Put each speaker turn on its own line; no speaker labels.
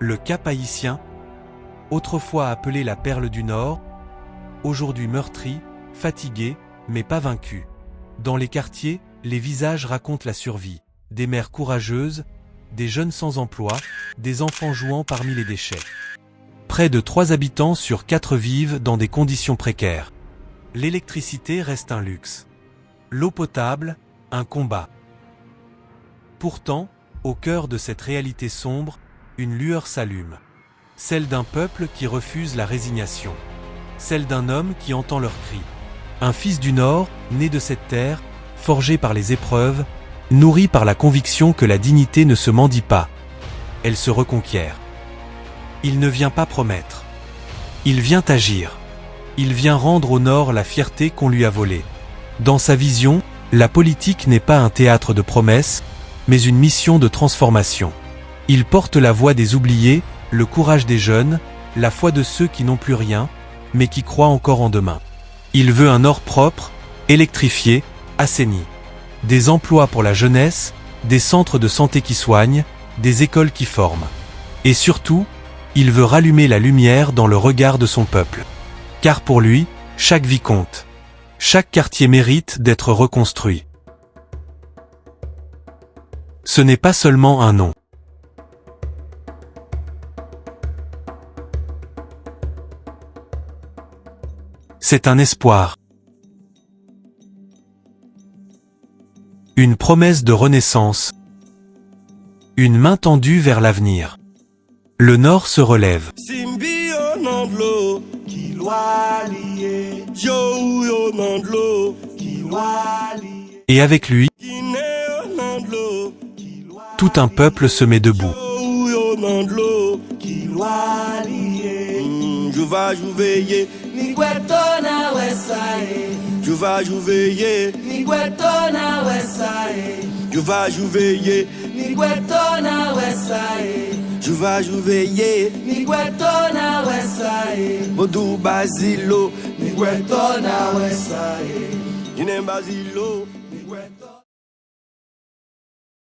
Le Cap-Haïtien, autrefois appelé la Perle du Nord, aujourd'hui meurtri, fatigué, mais pas vaincu. Dans les quartiers, les visages racontent la survie. Des mères courageuses, des jeunes sans emploi, des enfants jouant parmi les déchets. Près de 3 habitants sur 4 vivent dans des conditions précaires. L'électricité reste un luxe. L'eau potable, un combat. Pourtant, au cœur de cette réalité sombre, une lueur s'allume. Celle d'un peuple qui refuse la résignation. Celle d'un homme qui entend leurs cris. Un fils du Nord, né de cette terre, forgé par les épreuves, nourri par la conviction que la dignité ne se mendie pas. Elle se reconquiert. Il ne vient pas promettre. Il vient agir. Il vient rendre au Nord la fierté qu'on lui a volée. Dans sa vision, la politique n'est pas un théâtre de promesses, mais une mission de transformation. Il porte la voix des oubliés, le courage des jeunes, la foi de ceux qui n'ont plus rien, mais qui croient encore en demain. Il veut un Nord propre, électrifié, assaini. Des emplois pour la jeunesse, des centres de santé qui soignent, des écoles qui forment. Et surtout, il veut rallumer la lumière dans le regard de son peuple. Car pour lui, chaque vie compte. Chaque quartier mérite d'être reconstruit. Ce n'est pas seulement un nom. C'est un espoir. Une promesse de renaissance. Une main tendue vers l'avenir. Le Nord se relève. Et avec lui, tout un peuple se met debout.
Modu Basilo, Basilo.